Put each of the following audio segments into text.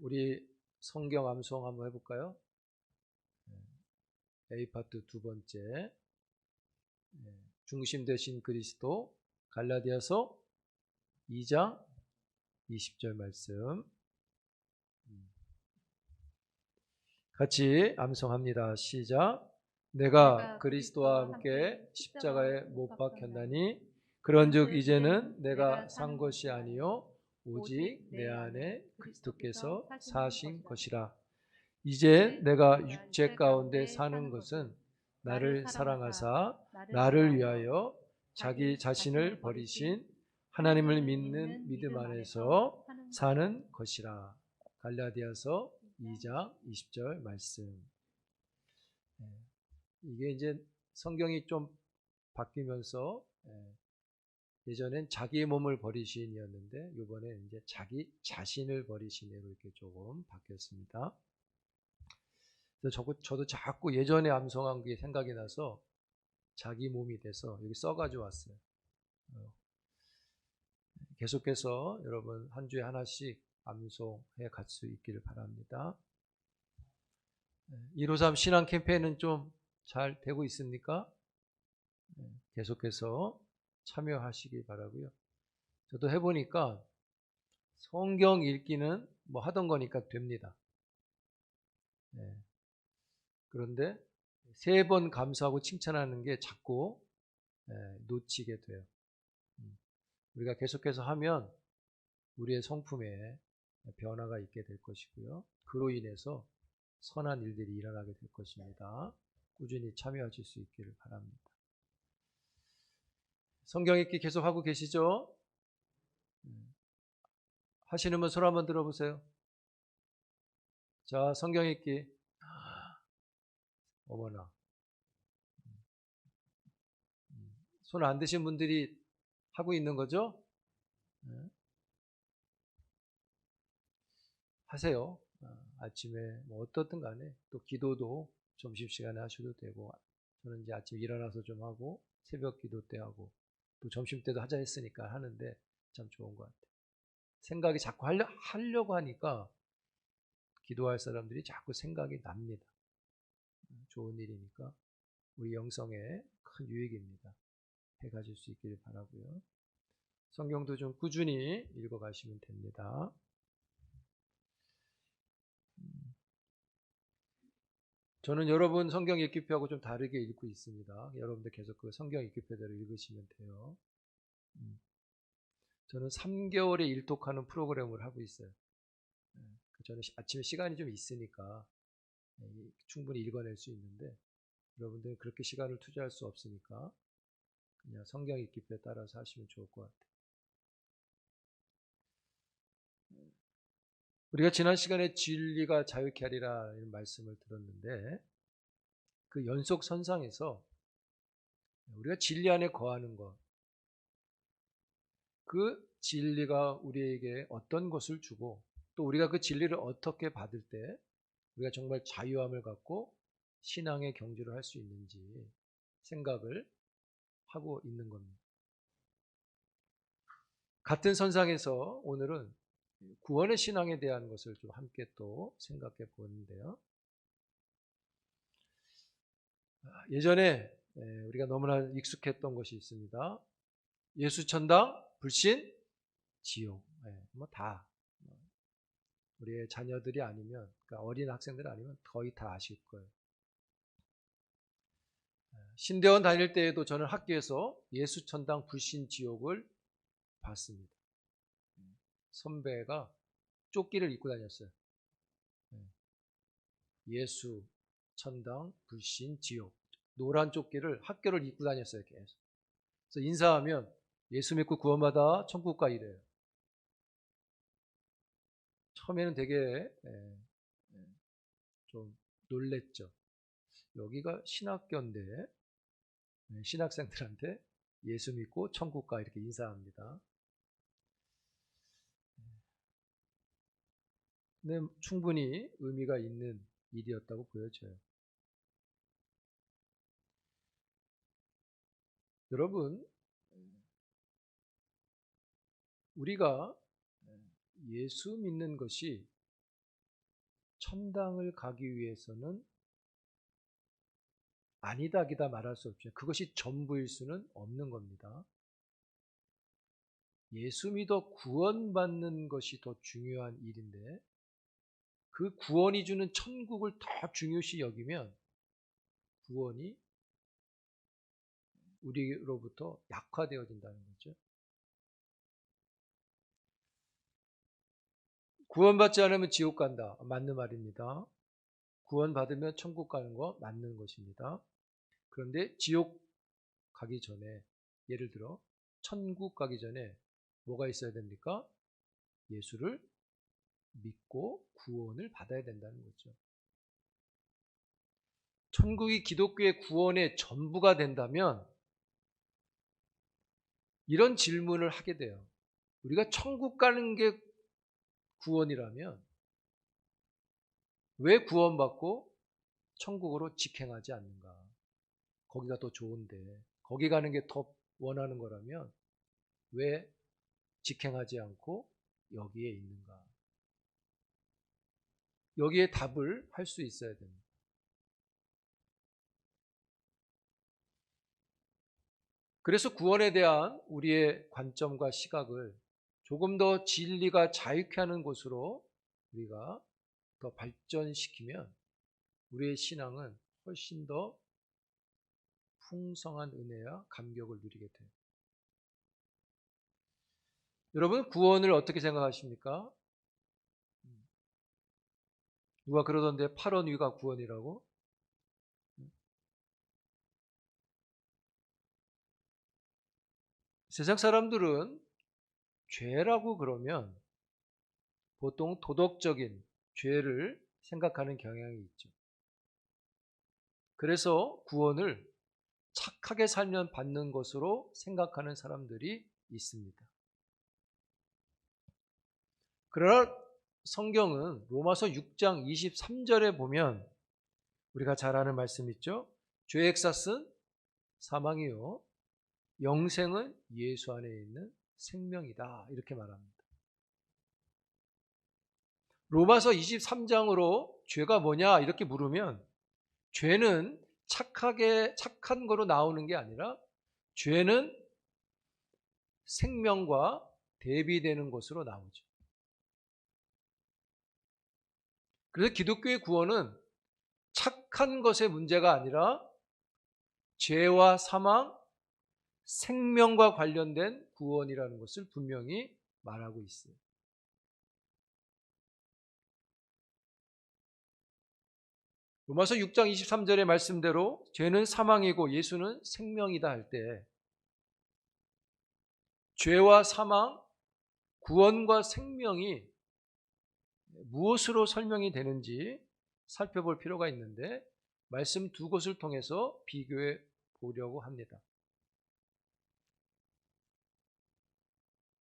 우리 성경 암송 한번 해볼까요? A 파트 두 번째, 중심 되신 그리스도, 갈라디아서 2장 20절 말씀 같이 암송합니다. 시작. 내가 그리스도와 함께 십자가에 못 박혔나니 그런즉 이제는 내가 산 것이 아니요 오직 내 안에 그리스도께서 사신 것이라. 이제 내가 육체 가운데 사는 것은 나를 사랑하사 나를 위하여 자기 자신을 버리신 하나님을 믿는 믿음 안에서 사는 것이라. 갈라디아서 2장 20절 말씀. 이게 이제 성경이 좀 바뀌면서 예전엔 자기의 몸을 버리신이었는데 이번에 이제 자기 자신을 버리시네로 이렇게 조금 바뀌었습니다. 그래서 저도 자꾸 예전에 암송한 게 생각이 나서 자기 몸이 돼서 여기 써가지고 왔어요. 계속해서 여러분 한 주에 하나씩 암송해 갈 수 있기를 바랍니다. 153 신앙 캠페인은 좀 잘 되고 있습니까? 계속해서 참여하시기 바라고요. 저도 해보니까 성경 읽기는 뭐 하던 거니까 됩니다. 그런데 3번 감사하고 칭찬하는 게 자꾸 놓치게 돼요. 우리가 계속해서 하면 우리의 성품에 변화가 있게 될 것이고요. 그로 인해서 선한 일들이 일어나게 될 것입니다. 꾸준히 참여하실 수 있기를 바랍니다. 성경 읽기 계속 하고 계시죠? 하시는 분 손 한번 들어보세요. 자, 성경 읽기. 어머나. 손 안 드신 분들이 하고 있는 거죠? 하세요. 아침에 뭐 어떻든 간에 또 기도도 점심시간에 하셔도 되고, 저는 이제 아침에 일어나서 좀 하고 새벽 기도 때 하고 또 점심 때도 하자 했으니까 하는데 참 좋은 것 같아요. 생각이 자꾸 하려고 하니까 기도할 사람들이 자꾸 생각이 납니다. 좋은 일이니까 우리 영성에 큰 유익입니다. 해가실 수 있기를 바라고요. 성경도 좀 꾸준히 읽어가시면 됩니다. 저는 여러분 성경 읽기표하고 좀 다르게 읽고 있습니다. 여러분들 계속 그 성경 읽기표대로 읽으시면 돼요. 저는 3개월에 일독하는 프로그램을 하고 있어요. 저는 아침에 시간이 좀 있으니까 충분히 읽어낼 수 있는데 여러분들은 그렇게 시간을 투자할 수 없으니까 그냥 성경 읽기표에 따라서 하시면 좋을 것 같아요. 우리가 지난 시간에 진리가 자유케 하리라 이런 말씀을 들었는데 그 연속선상에서 우리가 진리 안에 거하는 것, 그 진리가 우리에게 어떤 것을 주고 또 우리가 그 진리를 어떻게 받을 때 우리가 정말 자유함을 갖고 신앙의 경주를 할 수 있는지 생각을 하고 있는 겁니다. 같은 선상에서 오늘은 구원의 신앙에 대한 것을 좀 함께 또 생각해 보는데요. 예전에 우리가 너무나 익숙했던 것이 있습니다. 예수 천당, 불신, 지옥. 뭐 다 우리의 자녀들이 아니면, 그러니까 어린 학생들 아니면 거의 다 아실 거예요. 신대원 다닐 때에도 저는 학교에서 예수 천당, 불신, 지옥을 봤습니다. 선배가 조끼를 입고 다녔어요. 예수 천당, 불신, 지옥. 노란 조끼를 학교를 입고 다녔어요, 계속. 그래서 인사하면 예수 믿고 구원받아 천국 가 이래요. 처음에는 되게 좀 놀랬죠. 여기가 신학교인데 신학생들한테 예수 믿고 천국 가 이렇게 인사합니다. 근데 충분히 의미가 있는 일이었다고 보여져요. 여러분, 우리가 예수 믿는 것이 천당을 가기 위해서는 아니다 기다 말할 수 없죠. 그것이 전부일 수는 없는 겁니다. 예수 믿어 구원받는 것이 더 중요한 일인데 그 구원이 주는 천국을 더 중요시 여기면 구원이 우리로부터 약화되어진다는 거죠. 구원받지 않으면 지옥 간다. 맞는 말입니다. 구원받으면 천국 가는 거 맞는 것입니다. 그런데 지옥 가기 전에, 예를 들어 천국 가기 전에 뭐가 있어야 됩니까? 예수를 믿고 구원을 받아야 된다는 거죠. 천국이 기독교의 구원의 전부가 된다면 이런 질문을 하게 돼요. 우리가 천국 가는 게 구원이라면 왜 구원받고 천국으로 직행하지 않는가? 거기가 더 좋은데, 거기 가는 게 더 원하는 거라면 왜 직행하지 않고 여기에 있는가? 여기에 답을 할 수 있어야 됩니다. 그래서 구원에 대한 우리의 관점과 시각을 조금 더 진리가 자유케 하는 곳으로 우리가 더 발전시키면 우리의 신앙은 훨씬 더 풍성한 은혜와 감격을 누리게 돼요. 여러분, 구원을 어떻게 생각하십니까? 누가 그러던데 8원 위가 구원이라고? 세상 사람들은 죄라고 그러면 보통 도덕적인 죄를 생각하는 경향이 있죠. 그래서 구원을 착하게 살면 받는 것으로 생각하는 사람들이 있습니다. 그러나 성경은 로마서 6장 23절에 보면 우리가 잘 아는 말씀 있죠. 죄의 값은 사망이요 영생은 예수 안에 있는 생명이다, 이렇게 말합니다. 로마서 23장으로 죄가 뭐냐 이렇게 물으면 죄는 착한 거로 나오는 게 아니라 죄는 생명과 대비되는 것으로 나오죠. 그래서 기독교의 구원은 착한 것의 문제가 아니라 죄와 사망, 생명과 관련된 구원이라는 것을 분명히 말하고 있어요. 로마서 6장 23절의 말씀대로 죄는 사망이고 예수는 생명이다 할 때 죄와 사망, 구원과 생명이 무엇으로 설명이 되는지 살펴볼 필요가 있는데 말씀 두 곳을 통해서 비교해 보려고 합니다.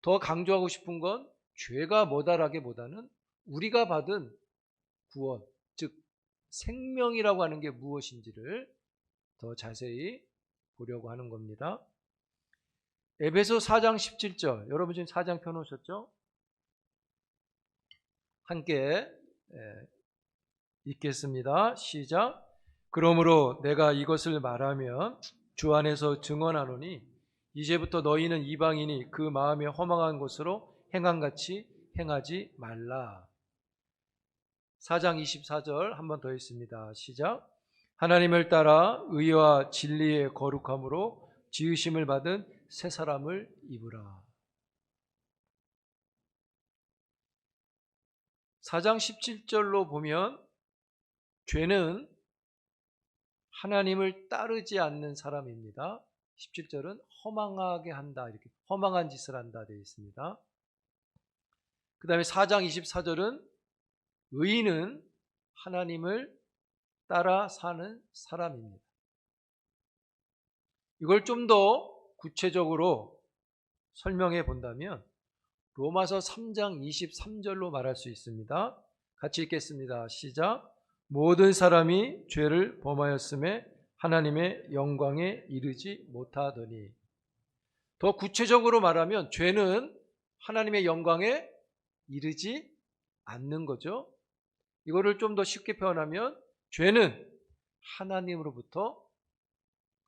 더 강조하고 싶은 건 죄가 뭐다라기보다는 우리가 받은 구원, 즉 생명이라고 하는 게 무엇인지를 더 자세히 보려고 하는 겁니다. 에베소 4장 17절, 여러분 지금 4장 펴놓으셨죠? 함께 읽겠습니다. 시작. 그러므로 내가 이것을 말하면 주 안에서 증언하노니 이제부터 너희는 이방인이 그 마음에 허망한 것으로 행함같이 행하지 말라. 4장 24절 한 번 더 읽습니다. 시작. 하나님을 따라 의와 진리의 거룩함으로 지으심을 받은 새 사람을 입으라. 4장 17절로 보면 죄는 하나님을 따르지 않는 사람입니다. 17절은 허망하게 한다, 이렇게 허망한 짓을 한다 되어 있습니다. 그 다음에 4장 24절은 의인은 하나님을 따라 사는 사람입니다. 이걸 좀 더 구체적으로 설명해 본다면 로마서 3장 23절로 말할 수 있습니다. 같이 읽겠습니다. 시작. 모든 사람이 죄를 범하였음에 하나님의 영광에 이르지 못하더니. 더 구체적으로 말하면 죄는 하나님의 영광에 이르지 않는 거죠. 이거를 좀 더 쉽게 표현하면 죄는 하나님으로부터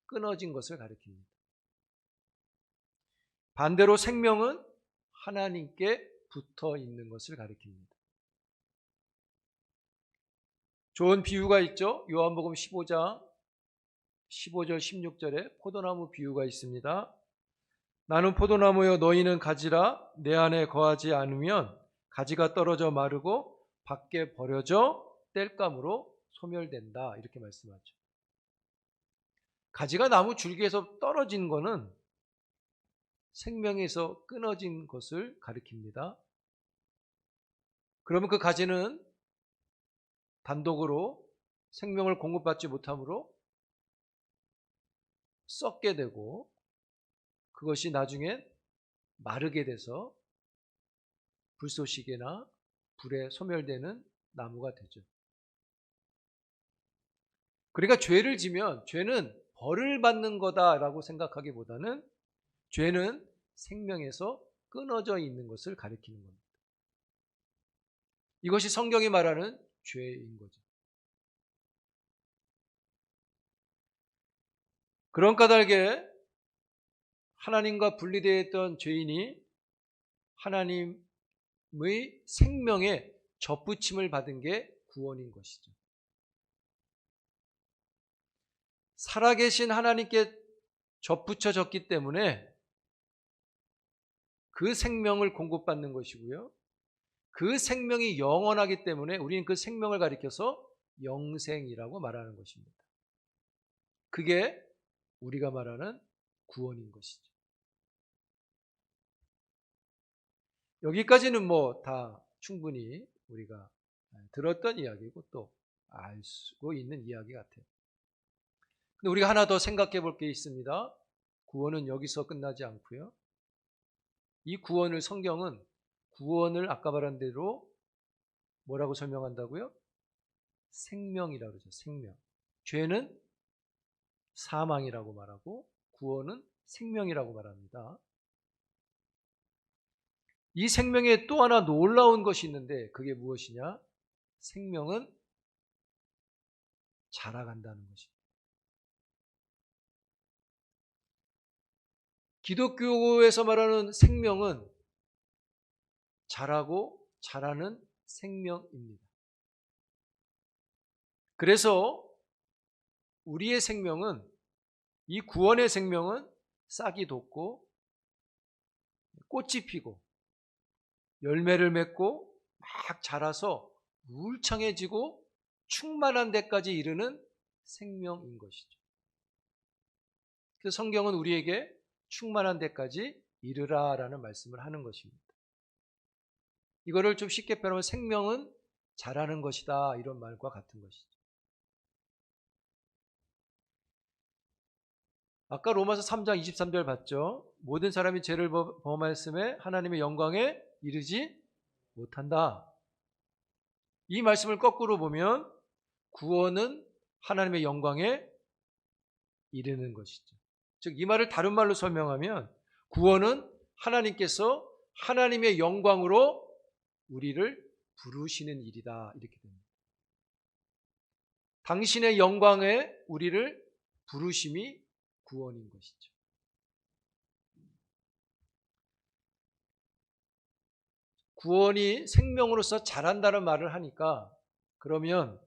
끊어진 것을 가리킵니다. 반대로 생명은 하나님께 붙어 있는 것을 가리킵니다. 좋은 비유가 있죠. 요한복음 15장 15절 16절에 포도나무 비유가 있습니다. 나는 포도나무여 너희는 가지라. 내 안에 거하지 않으면 가지가 떨어져 마르고 밖에 버려져 땔감으로 소멸된다. 이렇게 말씀하죠. 가지가 나무 줄기에서 떨어진 거는 생명에서 끊어진 것을 가리킵니다. 그러면 그 가지는 단독으로 생명을 공급받지 못하므로 썩게 되고 그것이 나중에 마르게 돼서 불쏘시개나 불에 소멸되는 나무가 되죠. 그러니까 죄를 지면 죄는 벌을 받는 거다라고 생각하기보다는 죄는 생명에서 끊어져 있는 것을 가리키는 겁니다. 이것이 성경이 말하는 죄인 거죠. 그런 까닭에 하나님과 분리되어 있던 죄인이 하나님의 생명에 접붙임을 받은 게 구원인 것이죠. 살아계신 하나님께 접붙여졌기 때문에 그 생명을 공급받는 것이고요. 그 생명이 영원하기 때문에 우리는 그 생명을 가리켜서 영생이라고 말하는 것입니다. 그게 우리가 말하는 구원인 것이죠. 여기까지는 뭐 다 충분히 우리가 들었던 이야기고 또 알 수 있는 이야기 같아요. 근데 우리가 하나 더 생각해 볼 게 있습니다. 구원은 여기서 끝나지 않고요. 이 구원을 성경은 구원을 아까 말한 대로 뭐라고 설명한다고요? 생명이라고 그러죠. 생명. 죄는 사망이라고 말하고 구원은 생명이라고 말합니다. 이 생명에 또 하나 놀라운 것이 있는데 그게 무엇이냐? 생명은 자라간다는 것입니다. 기독교에서 말하는 생명은 자라고 자라는 생명입니다. 그래서 우리의 생명은 이 구원의 생명은 싹이 돋고 꽃이 피고 열매를 맺고 막 자라서 울창해지고 충만한 데까지 이르는 생명인 것이죠. 그래서 성경은 우리에게 충만한 데까지 이르라라는 말씀을 하는 것입니다. 이거를 좀 쉽게 표현하면 생명은 자라는 것이다 이런 말과 같은 것이죠. 아까 로마서 3장 23절 봤죠. 모든 사람이 죄를 범하였음에 하나님의 영광에 이르지 못한다. 이 말씀을 거꾸로 보면 구원은 하나님의 영광에 이르는 것이죠. 즉 이 말을 다른 말로 설명하면 구원은 하나님께서 하나님의 영광으로 우리를 부르시는 일이다 이렇게 됩니다. 당신의 영광에 우리를 부르심이 구원인 것이죠. 구원이 생명으로서 자란다는 말을 하니까 그러면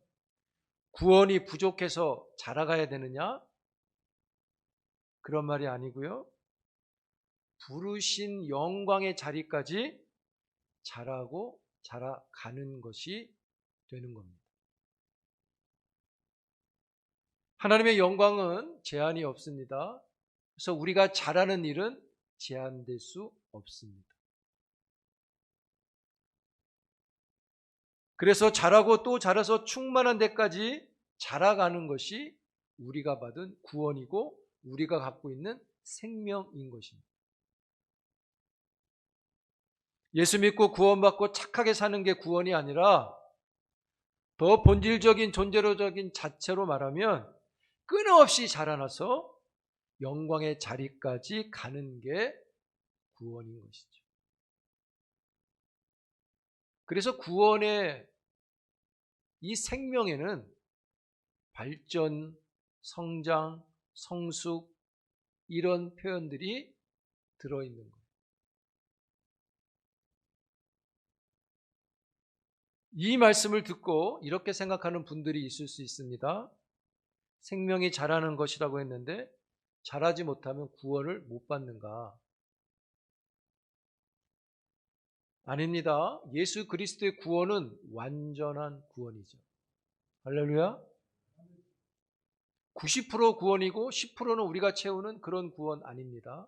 구원이 부족해서 자라가야 되느냐? 그런 말이 아니고요. 부르신 영광의 자리까지 자라고 자라가는 것이 되는 겁니다. 하나님의 영광은 제한이 없습니다. 그래서 우리가 잘하는 일은 제한될 수 없습니다. 그래서 자라고 또 자라서 충만한 데까지 자라가는 것이 우리가 받은 구원이고 우리가 갖고 있는 생명인 것입니다. 예수 믿고 구원받고 착하게 사는 게 구원이 아니라 더 본질적인 존재로적인 자체로 말하면 끊임없이 자라나서 영광의 자리까지 가는 게 구원인 것이죠. 그래서 구원의 이 생명에는 발전, 성장, 성숙 이런 표현들이 들어있는 거예요. 이 말씀을 듣고 이렇게 생각하는 분들이 있을 수 있습니다. 생명이 자라는 것이라고 했는데 자라지 못하면 구원을 못 받는가? 아닙니다. 예수 그리스도의 구원은 완전한 구원이죠. 할렐루야. 90% 구원이고 10%는 우리가 채우는 그런 구원 아닙니다.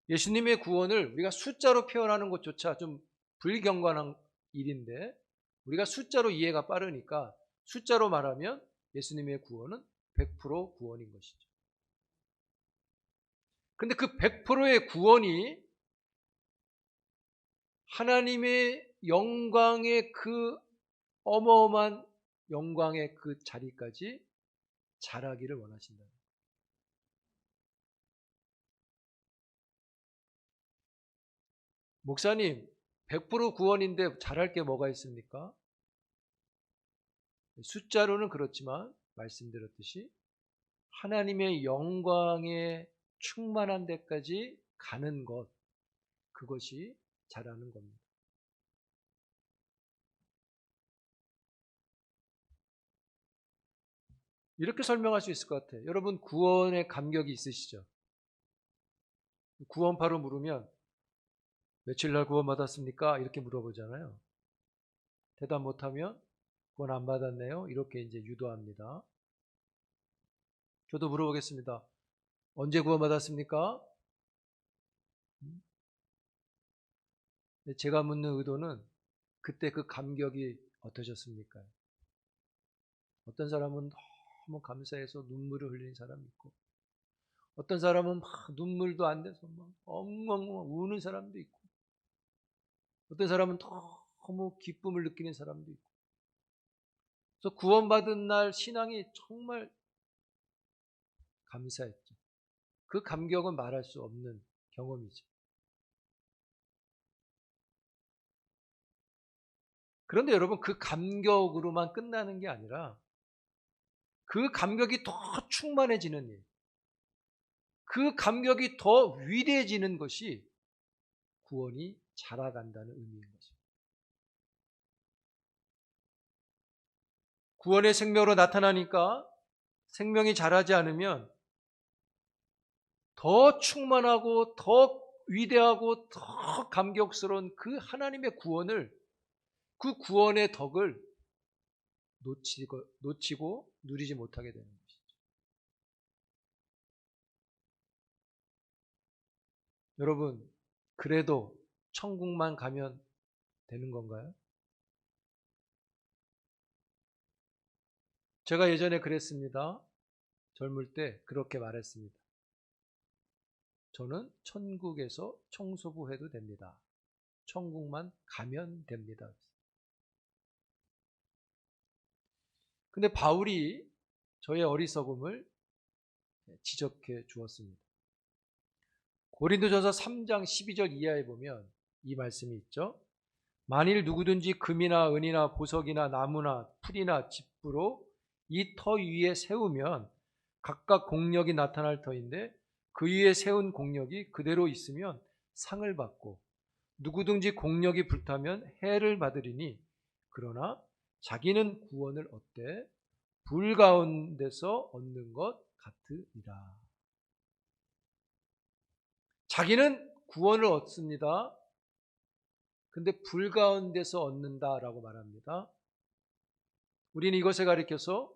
예수님의 구원을 우리가 숫자로 표현하는 것조차 좀 불경건한 일인데 우리가 숫자로 이해가 빠르니까 숫자로 말하면 예수님의 구원은 100% 구원인 것이죠. 근데 그 100%의 구원이 하나님의 영광의 그 어마어마한 영광의 그 자리까지 자라기를 원하신다. 목사님, 100% 구원인데 잘할 게 뭐가 있습니까? 숫자로는 그렇지만 말씀드렸듯이 하나님의 영광에 충만한 데까지 가는 것, 그것이 잘하는 겁니다. 이렇게 설명할 수 있을 것 같아요. 여러분 구원의 감격이 있으시죠? 구원파로 물으면 며칠 날 구원 받았습니까? 이렇게 물어보잖아요. 대답 못하면 구원 안 받았네요. 이렇게 이제 유도합니다. 저도 물어보겠습니다. 언제 구원 받았습니까? 제가 묻는 의도는 그때 그 감격이 어떠셨습니까? 어떤 사람은 너무 감사해서 눈물을 흘리는 사람이 있고 어떤 사람은 막 눈물도 안 돼서 막 엉엉 우는 사람도 있고 어떤 사람은 너무 기쁨을 느끼는 사람도 있고 그래서 구원받은 날 신앙이 정말 감사했죠. 그 감격은 말할 수 없는 경험이죠. 그런데 여러분 그 감격으로만 끝나는 게 아니라 그 감격이 더 충만해지는 일, 그 감격이 더 위대해지는 것이 구원이 자라간다는 의미인 거죠. 구원의 생명으로 나타나니까 생명이 자라지 않으면 더 충만하고 더 위대하고 더 감격스러운 그 하나님의 구원을 그 구원의 덕을 놓치고 누리지 못하게 되는 것이죠. 여러분, 그래도 천국만 가면 되는 건가요? 제가 예전에 그랬습니다. 젊을 때 그렇게 말했습니다. 저는 천국에서 청소부 해도 됩니다. 천국만 가면 됩니다. 근데 바울이 저의 어리석음을 지적해 주었습니다. 고린도전서 3장 12절 이하에 보면 이 말씀이 있죠. 만일 누구든지 금이나 은이나 보석이나 나무나 풀이나 집부로 이 터 위에 세우면 각각 공력이 나타날 터인데 그 위에 세운 공력이 그대로 있으면 상을 받고 누구든지 공력이 불타면 해를 받으리니 그러나 자기는 구원을 얻되 불 가운데서 얻는 것 같으리라. 자기는 구원을 얻습니다. 근데 불 가운데서 얻는다라고 말합니다. 우리는 이것에 가리켜서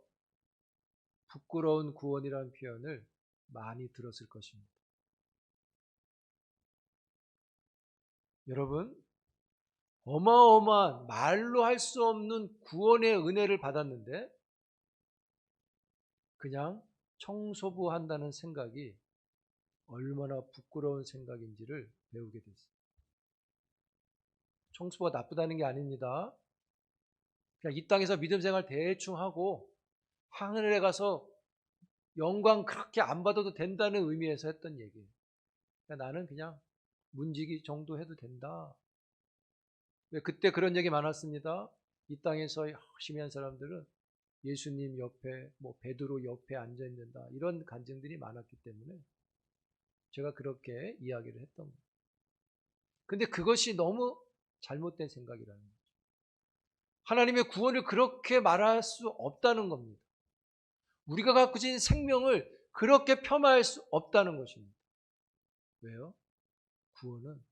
부끄러운 구원이라는 표현을 많이 들었을 것입니다. 여러분, 어마어마한 말로 할 수 없는 구원의 은혜를 받았는데 그냥 청소부 한다는 생각이 얼마나 부끄러운 생각인지를 배우게 됐어요. 청소부가 나쁘다는 게 아닙니다. 그냥 이 땅에서 믿음 생활 대충 하고 하늘에 가서 영광 그렇게 안 받아도 된다는 의미에서 했던 얘기예요. 그러니까 나는 그냥 문지기 정도 해도 된다. 왜 그때 그런 얘기 많았습니다. 이 땅에서 열심히 한 사람들은 예수님 옆에, 베드로 옆에 앉아 있는다, 이런 간증들이 많았기 때문에 제가 그렇게 이야기를 했던 거예요. 근데 그것이 너무 잘못된 생각이라는 거죠. 하나님의 구원을 그렇게 말할 수 없다는 겁니다. 우리가 갖고 있는 생명을 그렇게 폄하할 수 없다는 것입니다. 왜요? 구원은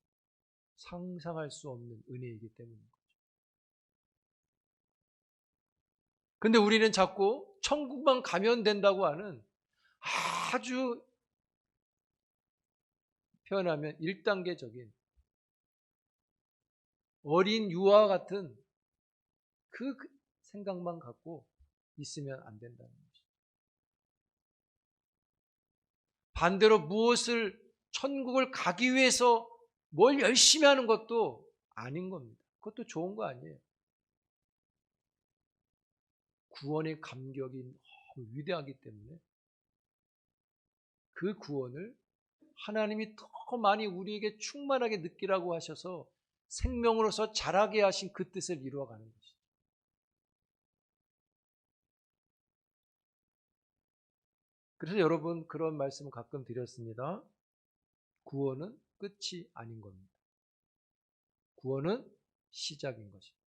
상상할 수 없는 은혜이기 때문입니다. 근데 우리는 자꾸 천국만 가면 된다고 하는, 아주 표현하면 1단계적인 어린 유아와 같은 그 생각만 갖고 있으면 안 된다는 것이죠. 반대로 무엇을, 천국을 가기 위해서 뭘 열심히 하는 것도 아닌 겁니다. 그것도 좋은 거 아니에요. 구원의 감격이 너무 위대하기 때문에 그 구원을 하나님이 더 많이 우리에게 충만하게 느끼라고 하셔서 생명으로서 자라게 하신 그 뜻을 이루어가는 것이죠. 그래서 여러분, 그런 말씀을 가끔 드렸습니다. 구원은 끝이 아닌 겁니다. 구원은 시작인 것입니다.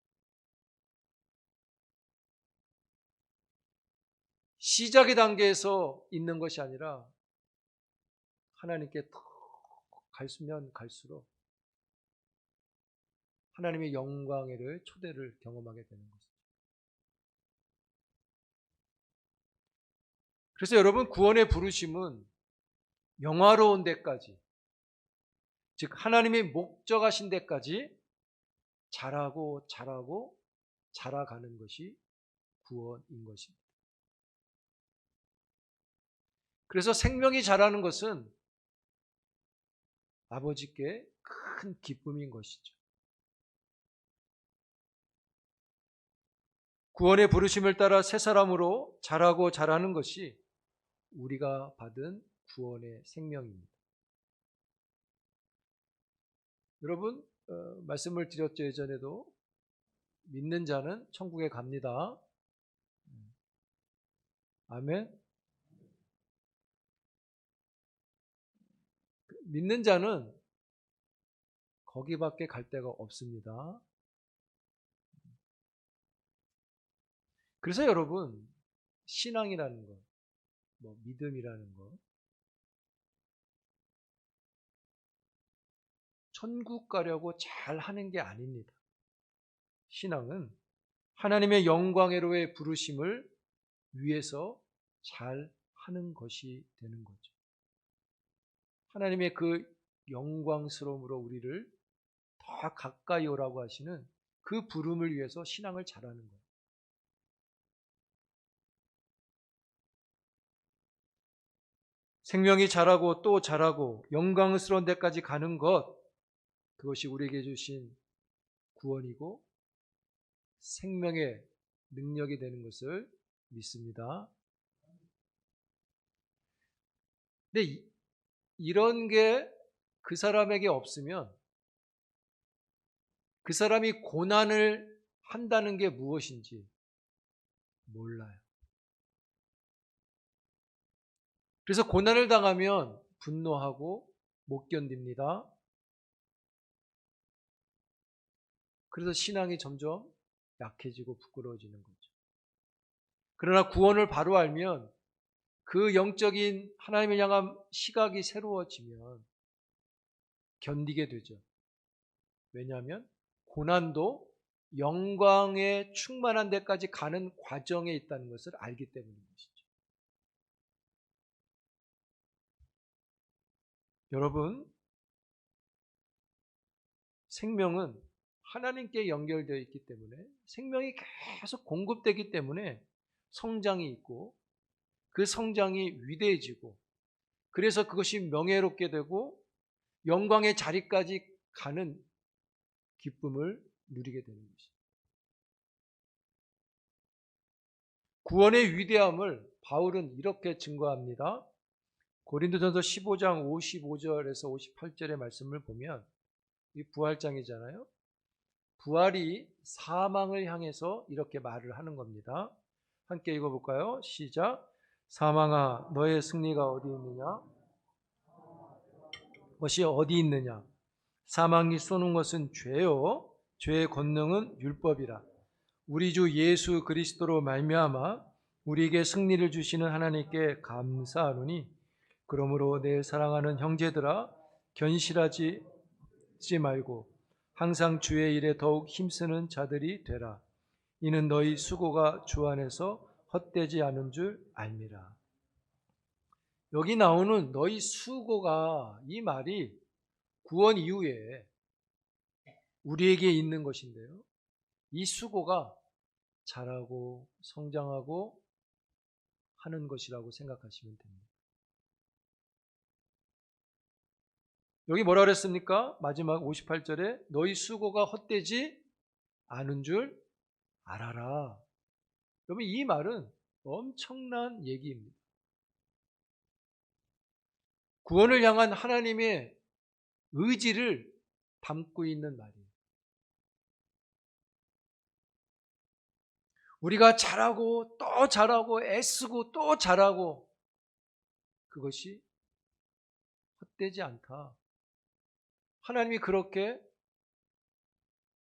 시작의 단계에서 있는 것이 아니라 하나님께 더 갈수면 갈수록 하나님의 영광의 초대를 경험하게 되는 것입니다. 그래서 여러분, 구원의 부르심은 영화로운 데까지, 즉 하나님의 목적하신 데까지 자라고 자라가는 것이 구원인 것입니다. 그래서 생명이 자라는 것은 아버지께 큰 기쁨인 것이죠. 구원의 부르심을 따라 새 사람으로 자라고 자라는 것이 우리가 받은 구원의 생명입니다. 여러분, 말씀을 드렸죠. 예전에도 믿는 자는 천국에 갑니다. 아멘. 믿는 자는 거기밖에 갈 데가 없습니다. 그래서 여러분, 신앙이라는 것, 믿음이라는 것, 천국 가려고 잘 하는 게 아닙니다. 신앙은 하나님의 영광으로의 부르심을 위해서 잘 하는 것이 되는 거죠. 하나님의 그 영광스러움으로 우리를 더 가까이 오라고 하시는 그 부름을 위해서 신앙을 잘하는 거예요. 생명이 자라고 또 자라고 영광스러운 데까지 가는 것, 그것이 우리에게 주신 구원이고 생명의 능력이 되는 것을 믿습니다. 근데 이런 게 그 사람에게 없으면 그 사람이 고난을 한다는 게 무엇인지 몰라요. 그래서 고난을 당하면 분노하고 못 견딥니다. 그래서 신앙이 점점 약해지고 부끄러워지는 거죠. 그러나 구원을 바로 알면 그 영적인 하나님을 향한 시각이 새로워지면 견디게 되죠. 왜냐하면 고난도 영광에 충만한 데까지 가는 과정에 있다는 것을 알기 때문인 것이죠. 여러분, 생명은 하나님께 연결되어 있기 때문에, 생명이 계속 공급되기 때문에 성장이 있고 그 성장이 위대해지고, 그래서 그것이 명예롭게 되고 영광의 자리까지 가는 기쁨을 누리게 되는 것입니다. 구원의 위대함을 바울은 이렇게 증거합니다. 고린도전서 15장 55절에서 58절의 말씀을 보면, 이 부활장이잖아요. 부활이 사망을 향해서 이렇게 말을 하는 겁니다. 함께 읽어볼까요? 시작. 사망아, 너의 승리가 어디 있느냐? 것이 어디 있느냐? 사망이 쏘는 것은 죄요, 죄의 권능은 율법이라. 우리 주 예수 그리스도로 말미암아 우리에게 승리를 주시는 하나님께 감사하노니, 그러므로 내 사랑하는 형제들아, 견실하지 말고 항상 주의 일에 더욱 힘쓰는 자들이 되라. 이는 너희 수고가 주 안에서 헛되지 않은 줄 알미라. 여기 나오는 너희 수고가, 이 말이 구원 이후에 우리에게 있는 것인데요, 이 수고가 자라고 성장하고 하는 것이라고 생각하시면 됩니다. 여기 뭐라 그랬습니까? 마지막 58절에 너희 수고가 헛되지 않은 줄 알아라. 여러분, 이 말은 엄청난 얘기입니다. 구원을 향한 하나님의 의지를 담고 있는 말이에요. 우리가 잘하고 또 잘하고 애쓰고 또 잘하고 그것이 헛되지 않다. 하나님이 그렇게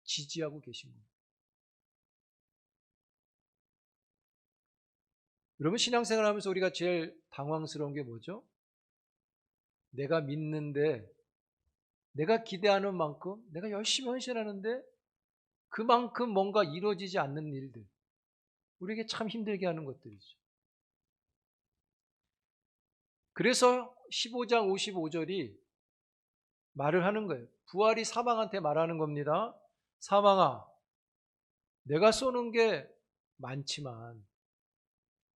지지하고 계신 겁니다. 여러분, 신앙생활 하면서 우리가 제일 당황스러운 게 뭐죠? 내가 믿는데, 내가 기대하는 만큼 내가 열심히 헌신하는데 그만큼 뭔가 이루어지지 않는 일들, 우리에게 참 힘들게 하는 것들이죠. 그래서 15장 55절이 말을 하는 거예요. 부활이 사망한테 말하는 겁니다. 사망아, 내가 쏘는 게 많지만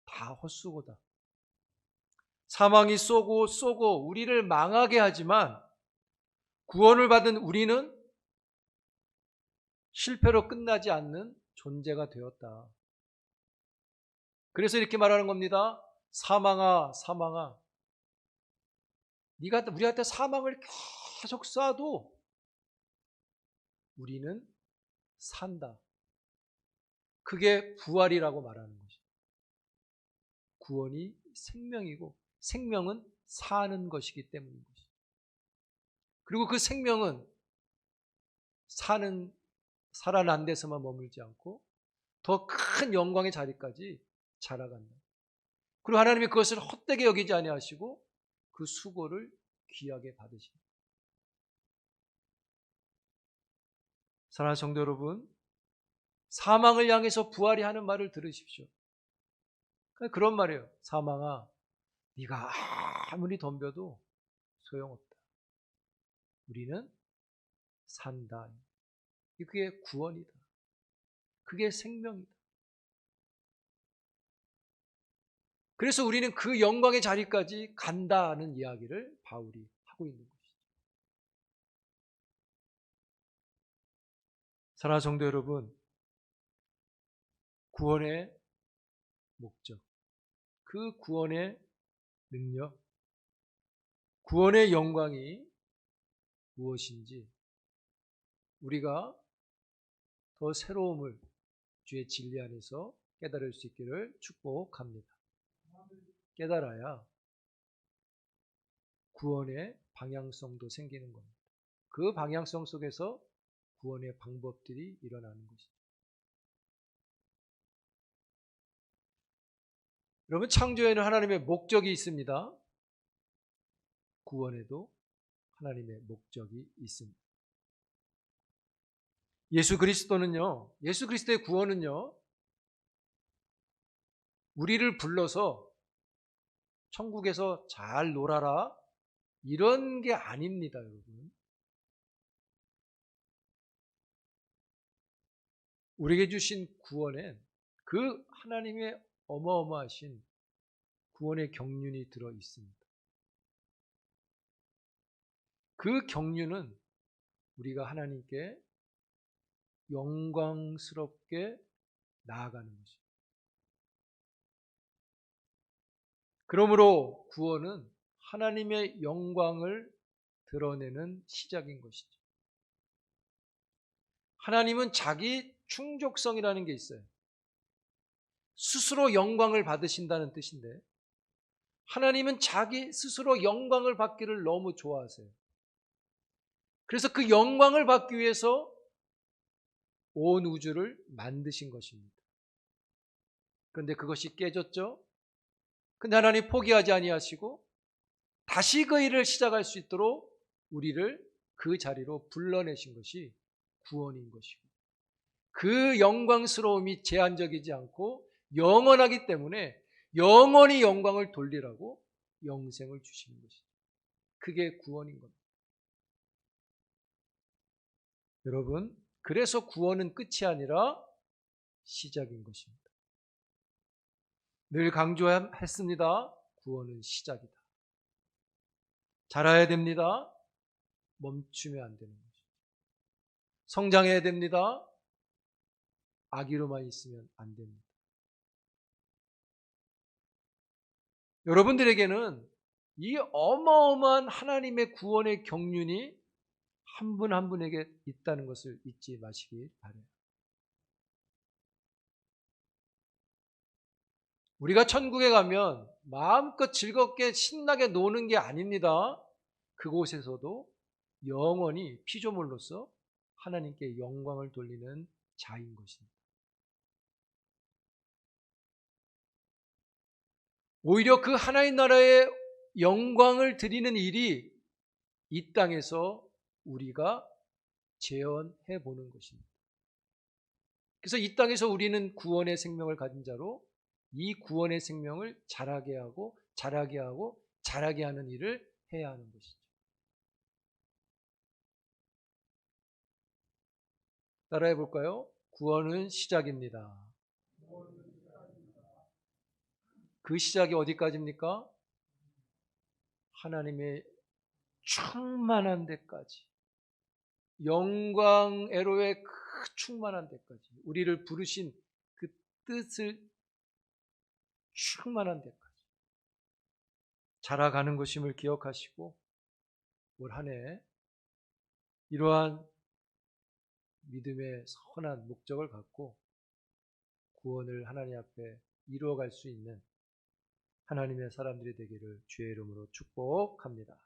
다 헛수고다. 사망이 쏘고 우리를 망하게 하지만 구원을 받은 우리는 실패로 끝나지 않는 존재가 되었다. 그래서 이렇게 말하는 겁니다. 사망아, 사망아, 네가 우리한테 사망을 계속 쏴도 우리는 산다. 그게 부활이라고 말하는 것이죠. 구원이 생명이고 생명은 사는 것이기 때문인 것이죠. 그리고 그 생명은 살아난 데서만 머물지 않고 더 큰 영광의 자리까지 자라간다. 그리고 하나님이 그것을 헛되게 여기지 아니하시고 그 수고를 귀하게 받으십니다. 사랑하는 성도 여러분, 사망을 향해서 부활이 하는 말을 들으십시오. 그런 말이에요. 사망아, 네가 아무리 덤벼도 소용없다. 우리는 산다. 그게 구원이다. 그게 생명이다. 그래서 우리는 그 영광의 자리까지 간다는 이야기를 바울이 하고 있는 것이죠. 사랑하는 성도 여러분, 구원의 목적, 그 구원의 능력, 구원의 영광이 무엇인지 우리가 더 새로움을 주의 진리 안에서 깨달을 수 있기를 축복합니다. 깨달아야 구원의 방향성도 생기는 겁니다. 그 방향성 속에서 구원의 방법들이 일어나는 것이죠. 여러분, 창조에는 하나님의 목적이 있습니다. 구원에도 하나님의 목적이 있습니다. 예수 그리스도의 구원은요, 우리를 불러서 천국에서 잘 놀아라 이런 게 아닙니다, 여러분. 우리에게 주신 구원엔 그 하나님의 어마어마하신 구원의 경륜이 들어 있습니다. 그 경륜은 우리가 하나님께 영광스럽게 나아가는 것입니다. 그러므로 구원은 하나님의 영광을 드러내는 시작인 것이죠. 하나님은 자기 충족성이라는 게 있어요. 스스로 영광을 받으신다는 뜻인데, 하나님은 자기 스스로 영광을 받기를 너무 좋아하세요. 그래서 그 영광을 받기 위해서 온 우주를 만드신 것입니다. 그런데 그것이 깨졌죠. 근데 하나님 포기하지 아니하시고 다시 그 일을 시작할 수 있도록 우리를 그 자리로 불러내신 것이 구원인 것이고, 그 영광스러움이 제한적이지 않고 영원하기 때문에 영원히 영광을 돌리라고 영생을 주시는 것이죠. 그게 구원인 겁니다. 여러분, 그래서 구원은 끝이 아니라 시작인 것입니다. 늘 강조했습니다. 구원은 시작이다. 자라야 됩니다. 멈추면 안 되는 것입니다. 성장해야 됩니다. 아기로만 있으면 안 됩니다. 여러분들에게는 이 어마어마한 하나님의 구원의 경륜이 한 분 한 분에게 있다는 것을 잊지 마시기 바라요. 우리가 천국에 가면 마음껏 즐겁게 신나게 노는 게 아닙니다. 그곳에서도 영원히 피조물로서 하나님께 영광을 돌리는 자인 것입니다. 오히려 그 하나님 나라의 영광을 드리는 일이 이 땅에서 우리가 재현해 보는 것입니다. 그래서 이 땅에서 우리는 구원의 생명을 가진 자로 이 구원의 생명을 자라게 하고 자라게 하고 자라게 하는 일을 해야 하는 것이죠. 따라해 볼까요? 구원은 시작입니다. 그 시작이 어디까지입니까? 하나님의 충만한 데까지, 영광애로의 그 충만한 데까지, 우리를 부르신 그 뜻을 충만한 데까지 자라가는 것임을 기억하시고 올 한 해 이러한 믿음의 선한 목적을 갖고 구원을 하나님 앞에 이루어갈 수 있는 하나님의 사람들이 되기를 주의 이름으로 축복합니다.